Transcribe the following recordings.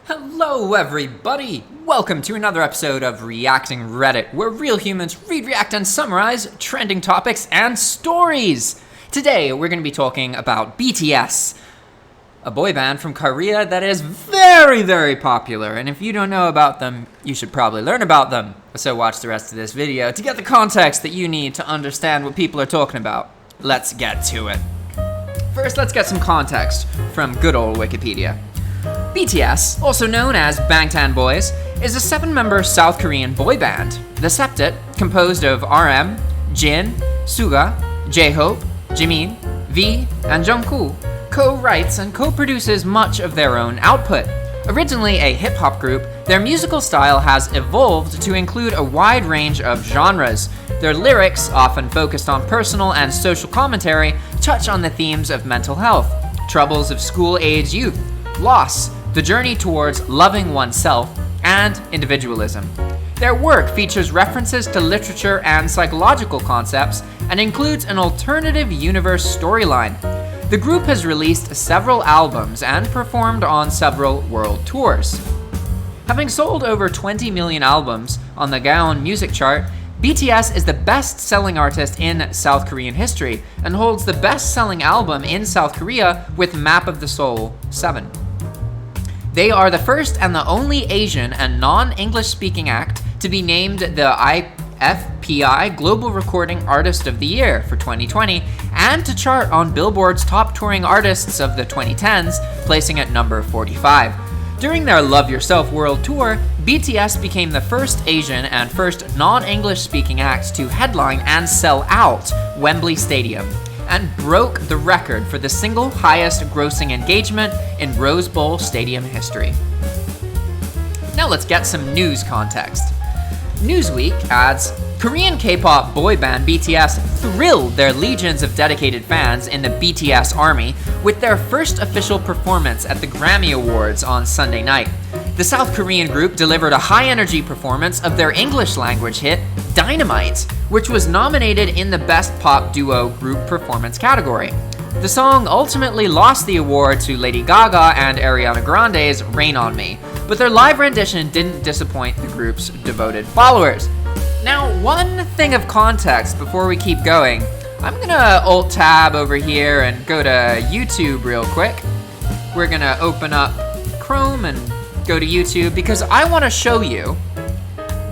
Hello everybody! Welcome to another episode of Reacting Reddit, where real humans read, react, and summarize trending topics and stories. Today we're going to be talking about BTS, a boy band from Korea that is very, very popular, and if you don't know about them, you should probably learn about them. So watch the rest of this video to get the context that you need to understand what people are talking about. Let's get to it. First, let's get some context from good old Wikipedia. BTS, also known as Bangtan Boys, is a 7-member South Korean boy band. The septet, composed of RM, Jin, Suga, J-Hope, Jimin, V, and Jungkookco, co-writes and co-produces much of their own output. Originally a hip-hop group, their musical style has evolved to include a wide range of genres. Their lyrics, often focused on personal and social commentary, touch on the themes of mental health, troubles of school-age youth, loss, the journey towards loving oneself, and individualism. Their work features references to literature and psychological concepts and includes an alternative universe storyline. The group has released several albums and performed on several world tours. Having sold over 20 million albums on the Gaon Music Chart, BTS is the best-selling artist in South Korean history and holds the best-selling album in South Korea with Map of the Soul 7. They are the first and the only Asian and non-English speaking act to be named the IFPI Global Recording Artist of the Year for 2020 and to chart on Billboard's top touring artists of the 2010s, placing at number 45. During their Love Yourself World Tour, BTS became the first Asian and first non-English speaking act to headline and sell out Wembley Stadium, and broke the record for the single highest grossing engagement in Rose Bowl Stadium history. Now let's get some news context. Newsweek adds, Korean K-pop boy band BTS thrilled their legions of dedicated fans in the BTS Army with their first official performance at the Grammy Awards on Sunday night. The South Korean group delivered a high-energy performance of their English-language hit, Dynamite, which was nominated in the Best Pop Duo Group Performance category. The song ultimately lost the award to Lady Gaga and Ariana Grande's Rain on Me, but their live rendition didn't disappoint the group's devoted followers. Now, one thing of context before we keep going, I'm gonna Alt-Tab over here and go to YouTube real quick. We're gonna open up Chrome and go to YouTube because I want to show you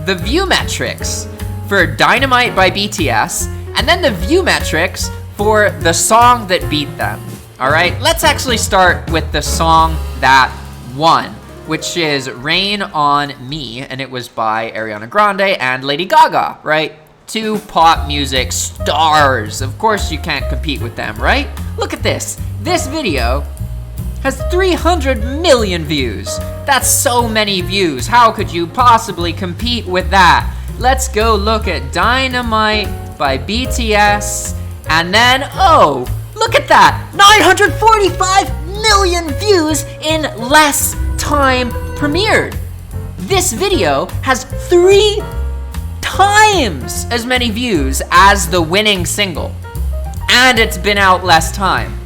the view metrics for Dynamite by BTS and then the view metrics for the song that beat them. Alright, let's actually start with the song that won, which is Rain on Me, and it was by Ariana Grande and Lady Gaga, right? Two pop music stars. Of course you can't compete with them, right? Look at this. This video has 300 million views. That's so many views. How could you possibly compete with that? Let's go look at Dynamite by BTS. And then, oh, look at that. 945 million views in less time premiered. This video has 3 times as many views as the winning single. And it's been out less time.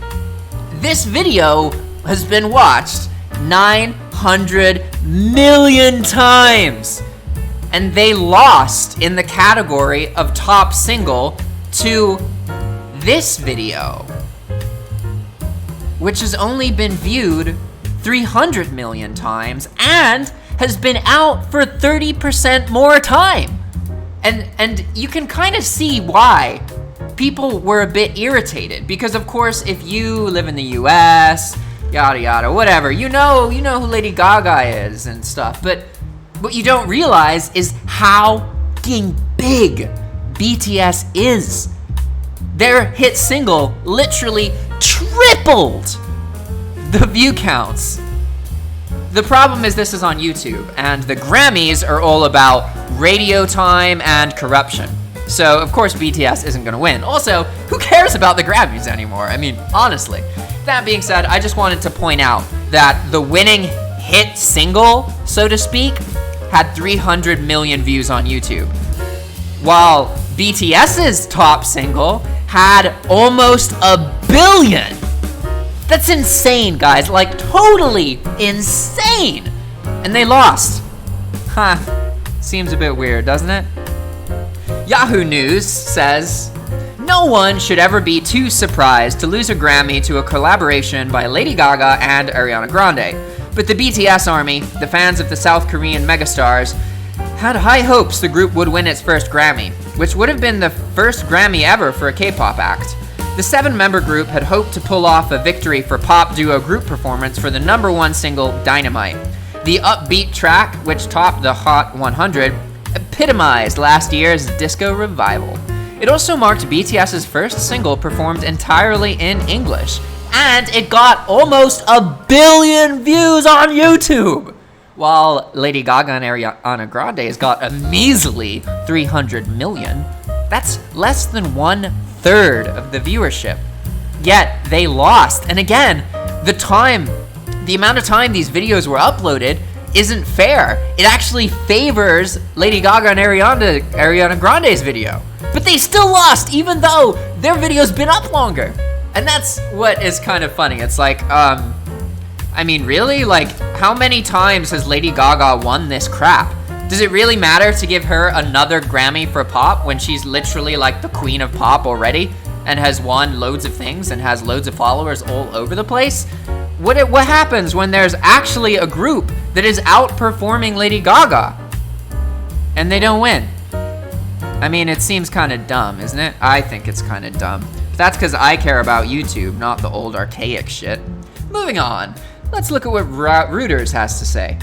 This video has been watched 900 million times. And they lost in the category of top single to this video, which has only been viewed 300 million times and has been out for 30% more time. And you can kind of see why people were a bit irritated, because of course if you live in the US, yada yada, whatever, you know who Lady Gaga is and stuff, but what you don't realize is how fucking big BTS is. Their hit single literally tripled the view counts. The problem is this is on YouTube, and the Grammys are all about radio time and corruption. So, of course, BTS isn't gonna win. Also, who cares about the Grammys anymore? I mean, honestly. That being said, I just wanted to point out that the winning hit single, so to speak, had 300 million views on YouTube, while BTS's top single had almost 1 billion. That's insane, guys. Like, totally insane. and they lost. Seems a bit weird, doesn't it? Yahoo News says, no one should ever be too surprised to lose a Grammy to a collaboration by Lady Gaga and Ariana Grande. But the BTS army, the fans of the South Korean megastars, had high hopes the group would win its first Grammy, which would have been the first Grammy ever for a K-pop act. The 7-member group had hoped to pull off a victory for pop duo group performance for the #1 single, Dynamite. The upbeat track, which topped the Hot 100, epitomized last year's disco revival. It also marked BTS's first single performed entirely in English, and it got almost 1 billion views on YouTube! While Lady Gaga and Ariana Grande's got a measly 300 million, that's less than 1/3 of the viewership. Yet, they lost, and again, the amount of time these videos were uploaded isn't fair. It actually favors Lady Gaga and Ariana Grande's video. But they still lost, even though their video's been up longer. And that's what is kind of funny. It's like, really? Like, how many times has Lady Gaga won this crap? Does it really matter to give her another Grammy for pop when she's literally like the queen of pop already and has won loads of things and has loads of followers all over the place? What happens when there's actually a group that is outperforming Lady Gaga and they don't win? It seems kind of dumb, isn't it? I think it's kind of dumb. But that's because I care about YouTube, not the old archaic shit. Moving on, let's look at what Reuters has to say.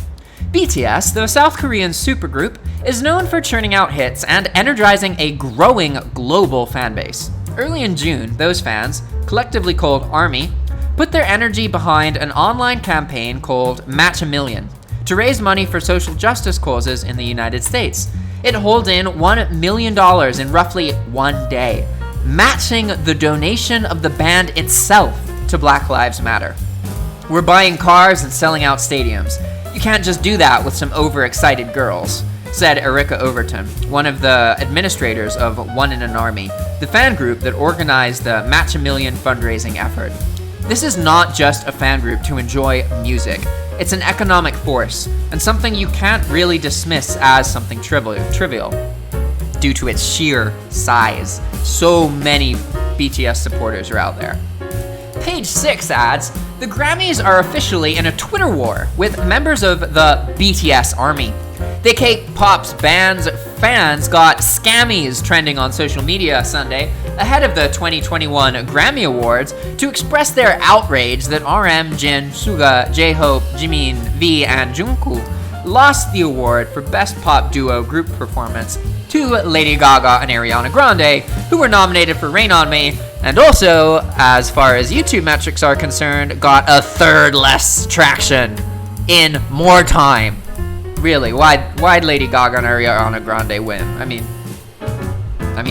BTS, the South Korean supergroup, is known for churning out hits and energizing a growing global fan base. Early in June, those fans, collectively called ARMY, put their energy behind an online campaign called Match a Million to raise money for social justice causes in the United States. It hauled in $1 million in roughly 1 day, matching the donation of the band itself to Black Lives Matter. We're buying cars and selling out stadiums. You can't just do that with some overexcited girls, said Erica Overton, one of the administrators of One in an Army, the fan group that organized the Match a Million fundraising effort. This is not just a fan group to enjoy music. It's an economic force, and something you can't really dismiss as something trivial, due to its sheer size. So many BTS supporters are out there. Page 6 adds, the Grammys are officially in a Twitter war with members of the BTS army. The K-pop's band's fans got scammies trending on social media Sunday ahead of the 2021 Grammy Awards to express their outrage that RM, Jin, Suga, J-Hope, Jimin, V, and Jungkook lost the award for Best Pop Duo Group Performance to Lady Gaga and Ariana Grande, who were nominated for Rain On Me, and also, as far as YouTube metrics are concerned, got 1/3 less traction in more time. Really, why'd Lady Gaga and Ariana Grande win?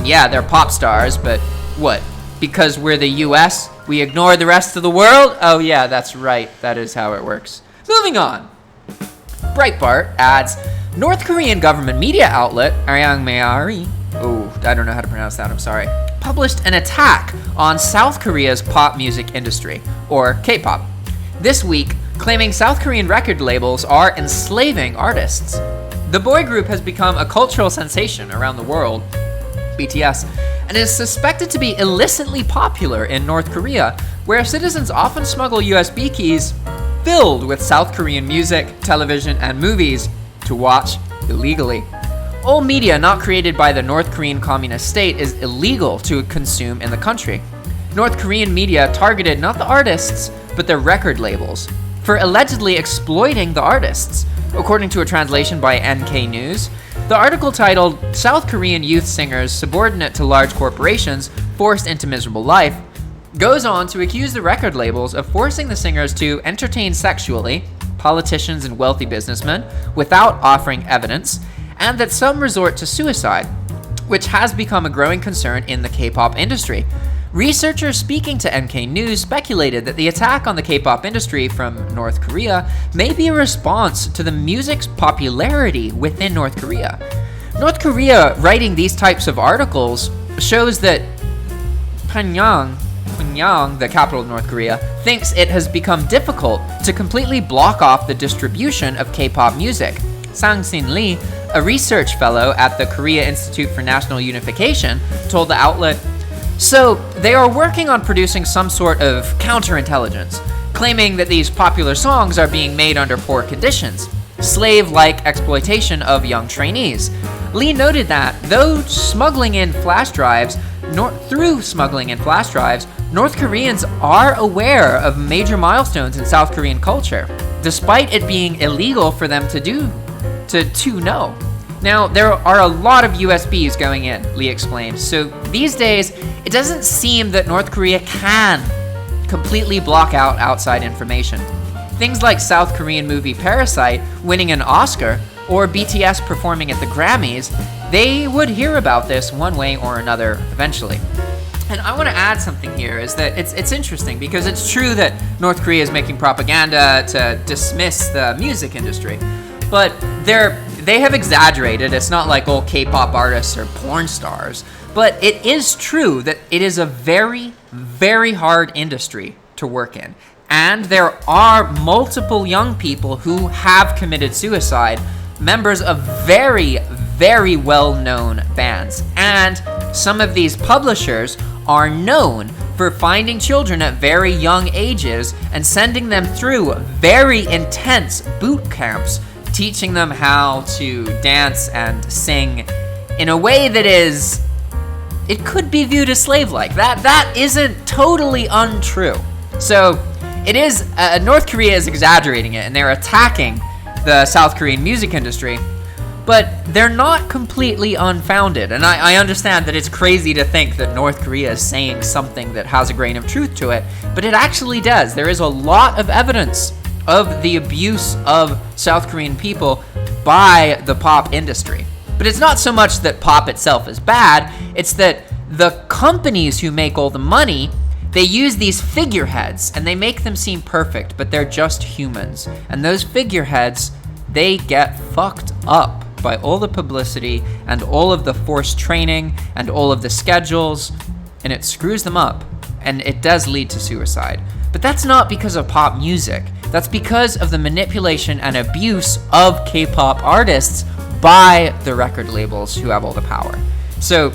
Yeah, they're pop stars, but what? Because we're the US, we ignore the rest of the world? Oh yeah, that's right. That is how it works. Moving on. Breitbart adds, North Korean government media outlet, Arirang-Meari, I don't know how to pronounce that, I'm sorry, published an attack on South Korea's pop music industry, or K-pop, this week, claiming South Korean record labels are enslaving artists. The boy group has become a cultural sensation around the world, BTS, and is suspected to be illicitly popular in North Korea, where citizens often smuggle USB keys filled with South Korean music, television, and movies to watch illegally. All media not created by the North Korean Communist state is illegal to consume in the country. North Korean media targeted not the artists, but their record labels, for allegedly exploiting the artists. According to a translation by NK News, the article titled, South Korean Youth Singers Subordinate to Large Corporations Forced into Miserable Life, goes on to accuse the record labels of forcing the singers to entertain sexually politicians and wealthy businessmen without offering evidence, and that some resort to suicide, which has become a growing concern in the K-pop industry. Researchers speaking to NK News speculated that the attack on the K-pop industry from North Korea may be a response to the music's popularity within North Korea. North Korea writing these types of articles shows that Pyongyang Pyongyang, the capital of North Korea, thinks it has become difficult to completely block off the distribution of K-pop music. Sang-Sin Lee, a research fellow at the Korea Institute for National Unification, told the outlet, "So, they are working on producing some sort of counterintelligence, claiming that these popular songs are being made under poor conditions, slave-like exploitation of young trainees." Lee noted that, though through smuggling in flash drives, North Koreans are aware of major milestones in South Korean culture, despite it being illegal for them to know. Now, there are a lot of USBs going in, Lee explained, so these days, it doesn't seem that North Korea can completely block out outside information. Things like South Korean movie Parasite winning an Oscar, or BTS performing at the Grammys, they would hear about this one way or another eventually. And I want to add something here, is that it's interesting because it's true that North Korea is making propaganda to dismiss the music industry, but they have exaggerated. It's not like old K-pop artists or porn stars, but it is true that it is a very, very hard industry to work in. And there are multiple young people who have committed suicide, members of very, very well-known bands. And some of these publishers are known for finding children at very young ages and sending them through very intense boot camps, teaching them how to dance and sing in a way that it could be viewed as slave-like. That isn't totally untrue. So it is, North Korea is exaggerating it, and they're attacking the South Korean music industry, but they're not completely unfounded. And I understand that it's crazy to think that North Korea is saying something that has a grain of truth to it, but it actually does. There is a lot of evidence of the abuse of South Korean people by the pop industry. But it's not so much that pop itself is bad, it's that the companies who make all the money, they use these figureheads and they make them seem perfect, but they're just humans. And those figureheads, they get fucked up by all the publicity and all of the forced training and all of the schedules, and it screws them up, and it does lead to suicide. But that's not because of pop music. That's because of the manipulation and abuse of K-pop artists by the record labels who have all the power. So,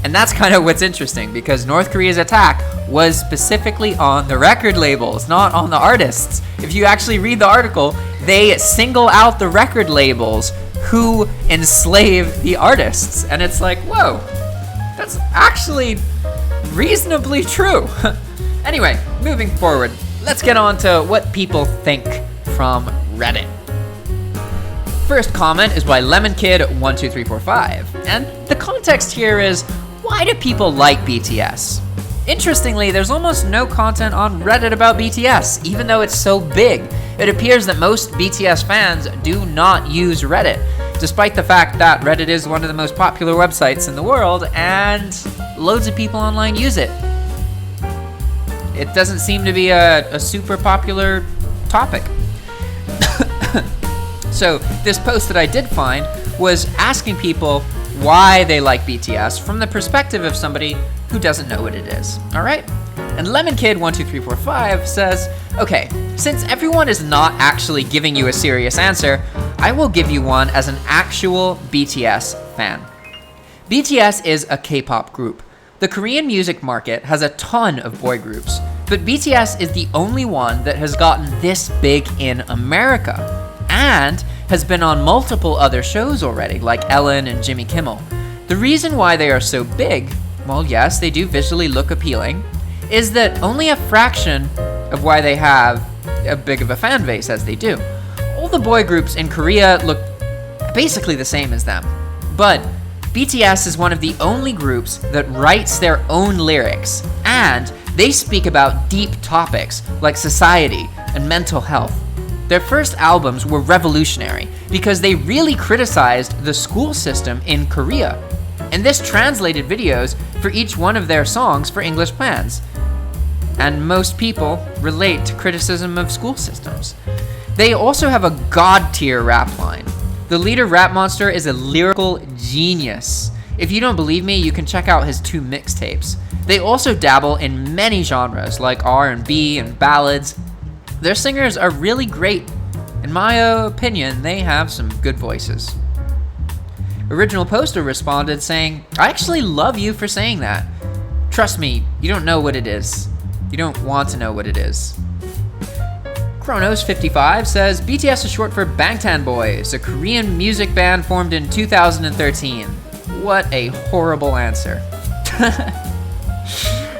and that's kind of what's interesting, because North Korea's attack was specifically on the record labels, not on the artists. If you actually read the article, they single out the record labels who enslave the artists. And it's like, whoa, that's actually reasonably true. Anyway, moving forward, let's get on to what people think from Reddit. First comment is by LemonKid12345, and the context here is, why do people like BTS? Interestingly, there's almost no content on Reddit about BTS, even though it's so big. It appears that most BTS fans do not use Reddit, despite the fact that Reddit is one of the most popular websites in the world, and loads of people online use it. It doesn't seem to be a super popular topic. So this post that I did find was asking people why they like BTS from the perspective of somebody who doesn't know what it is. All right? And LemonKid12345 says, okay, since everyone is not actually giving you a serious answer, I will give you one as an actual BTS fan. BTS is a K-pop group. The Korean music market has a ton of boy groups, but BTS is the only one that has gotten this big in America and has been on multiple other shows already, like Ellen and Jimmy Kimmel. The reason why they are so big, well, yes, they do visually look appealing, is that only a fraction of why they have as big of a fan base as they do. All the boy groups in Korea look basically the same as them, but BTS is one of the only groups that writes their own lyrics, and they speak about deep topics like society and mental health. Their first albums were revolutionary because they really criticized the school system in Korea, and this translated videos for each one of their songs for English plans. And most people relate to criticism of school systems. They also have a god-tier rap line. The leader Rap Monster is a lyrical genius. If you don't believe me, you can check out his 2 mixtapes. They also dabble in many genres like R&B and ballads. Their singers are really great. In my opinion, they have some good voices. Original Poster responded saying, I actually love you for saying that. Trust me, you don't know what it is. You don't want to know what it is. Chronos55 says, BTS is short for Bangtan Boys, a Korean music band formed in 2013. What a horrible answer.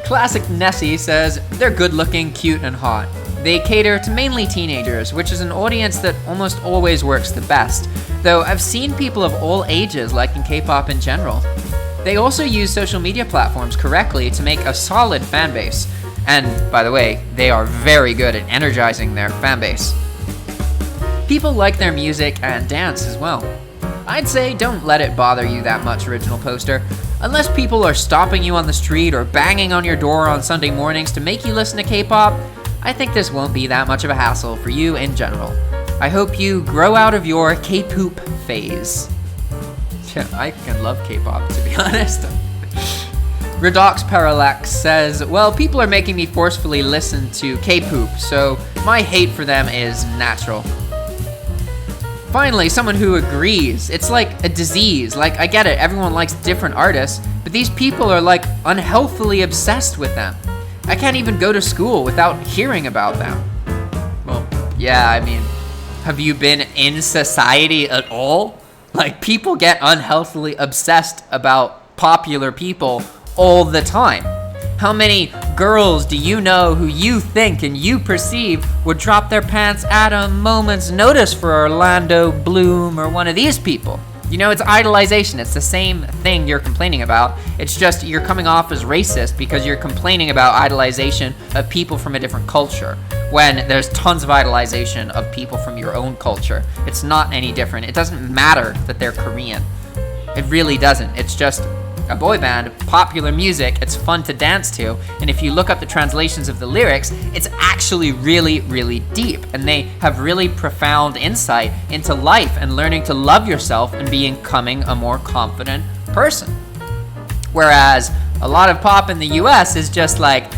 Classic Nessie says, they're good looking, cute, and hot. They cater to mainly teenagers, which is an audience that almost always works the best, though I've seen people of all ages liking K-pop in general. They also use social media platforms correctly to make a solid fan base. And, by the way, they are very good at energizing their fan base. People like their music and dance as well. I'd say don't let it bother you that much, Original Poster. Unless people are stopping you on the street or banging on your door on Sunday mornings to make you listen to K-pop, I think this won't be that much of a hassle for you in general. I hope you grow out of your K-poop phase. I can love K-pop, to be honest. Redox Parallax says, well, people are making me forcefully listen to K-poop, so my hate for them is natural. Finally, someone who agrees. It's like a disease. Like, I get it, everyone likes different artists, but these people are like unhealthily obsessed with them. I can't even go to school without hearing about them. Well, yeah, I mean, have you been in society at all? Like, people get unhealthily obsessed about popular people all the time. How many girls do you know who you think and you perceive would drop their pants at a moment's notice for Orlando Bloom or one of these people? You know, it's idolization. It's the same thing you're complaining about. It's just you're coming off as racist because you're complaining about idolization of people from a different culture, when there's tons of idolization of people from your own culture. It's not any different. It doesn't matter that they're Korean. It really doesn't. It's just a boy band, popular music, it's fun to dance to, and if you look up the translations of the lyrics, it's actually really, really deep, and they have really profound insight into life and learning to love yourself and becoming a more confident person. Whereas a lot of pop in the US is just like,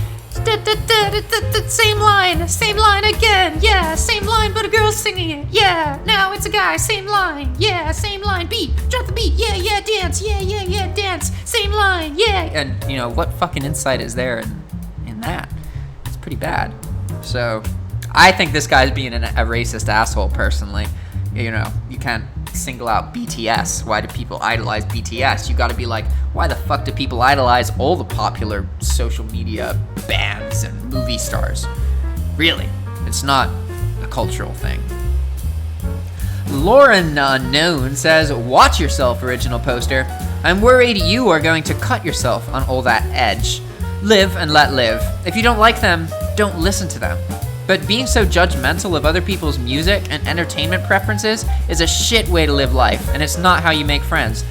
same line again, yeah, same line, but a girl's singing it, yeah, now it's a guy, same line, yeah, same line, beat, drop the beat, yeah, dance, yeah, dance, same line, yeah. And, you know, what fucking insight is there in that? It's pretty bad. So, I think this guy's being a racist asshole, personally. You know, you can't single out BTS. Why do people idolize BTS? You gotta be like, why the fuck do people idolize all the popular social media bands and movie stars? Really, it's not a cultural thing. Lauren Unknown says, watch yourself, Original Poster. I'm worried you are going to cut yourself on all that edge. Live and let live. If you don't like them, don't listen to them. But being so judgmental of other people's music and entertainment preferences is a shit way to live life, and it's not how you make friends.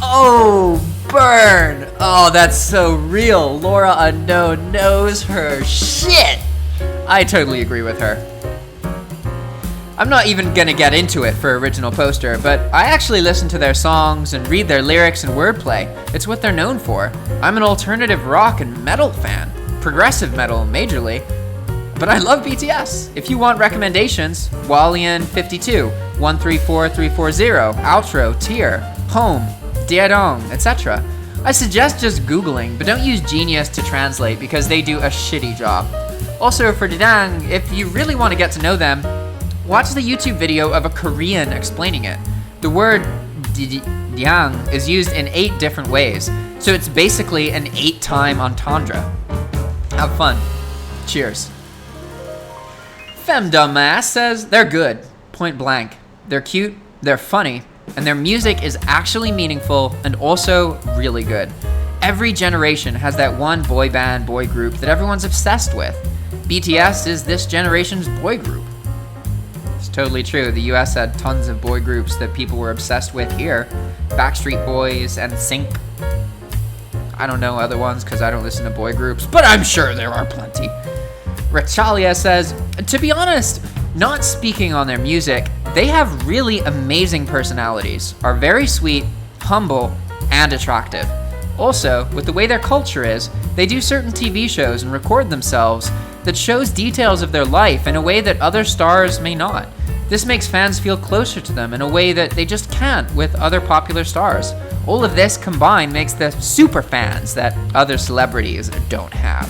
Oh, burn! Oh, that's so real. Laura Unknown knows her shit. I totally agree with her. I'm not even gonna get into it for Original Poster, but I actually listen to their songs and read their lyrics and wordplay. It's what they're known for. I'm an alternative rock and metal fan. Progressive metal majorly, but I love BTS. If you want recommendations, Walian52, 134340, Outro, Tier, Home, Diadong, etc. I suggest just Googling, but don't use Genius to translate because they do a shitty job. Also for Diadong, if you really want to get to know them, watch the YouTube video of a Korean explaining it. The word Diadong is used in 8 different ways, so it's basically an 8-time entendre. Have fun. Cheers. Femdumbass says, they're good, point blank. They're cute, they're funny, and their music is actually meaningful and also really good. Every generation has that one boy band, boy group that everyone's obsessed with. BTS is this generation's boy group. It's totally true. The US had tons of boy groups that people were obsessed with here. Backstreet Boys and Sync. I don't know other ones because I don't listen to boy groups, but I'm sure there are plenty. Rachalia says, to be honest, not speaking on their music, they have really amazing personalities, are very sweet, humble and attractive. Also, with the way their culture is, they do certain TV shows and record themselves that shows details of their life in a way that other stars may not. This makes fans feel closer to them in a way that they just can't with other popular stars. All of this combined makes the super fans that other celebrities don't have.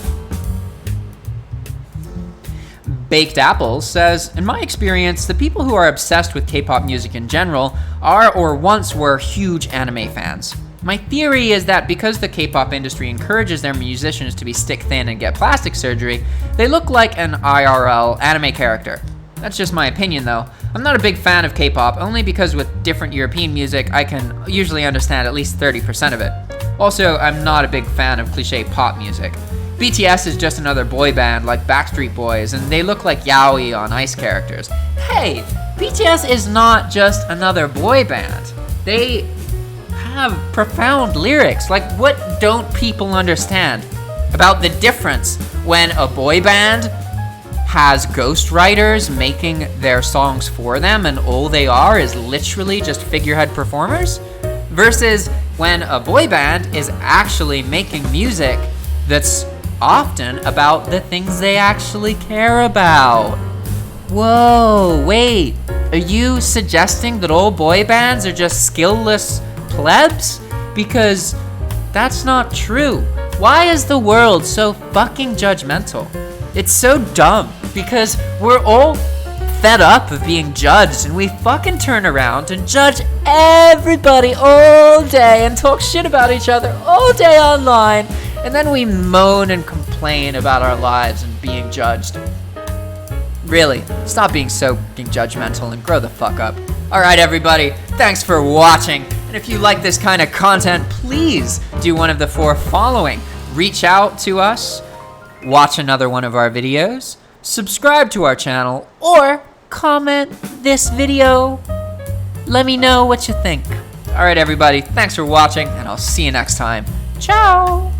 Baked Apples says, in my experience, the people who are obsessed with K-pop music in general are or once were huge anime fans. My theory is that because the K-pop industry encourages their musicians to be stick thin and get plastic surgery, they look like an IRL anime character. That's just my opinion though. I'm not a big fan of K-pop, only because with different European music, I can usually understand at least 30% of it. Also, I'm not a big fan of cliche pop music. BTS is just another boy band like Backstreet Boys, and they look like yaoi on Ice characters. Hey, BTS is not just another boy band. They have profound lyrics. Like, what don't people understand about the difference when a boy band has ghostwriters making their songs for them and all they are is literally just figurehead performers, versus when a boy band is actually making music that's often about the things they actually care about. Whoa, wait, are you suggesting that all boy bands are just skillless plebs? Because that's not true. Why is the world so fucking judgmental? It's so dumb, because we're all fed up of being judged, and we fucking turn around and judge everybody all day and talk shit about each other all day online, and then we moan and complain about our lives and being judged. Really, stop being so fucking judgmental and grow the fuck up. Alright everybody, thanks for watching, and if you like this kind of content, please do one of the 4 following. Reach out to us, watch another one of our videos, subscribe to our channel, or comment this video. Let me know what you think. Alright everybody, thanks for watching, and I'll see you next time. Ciao!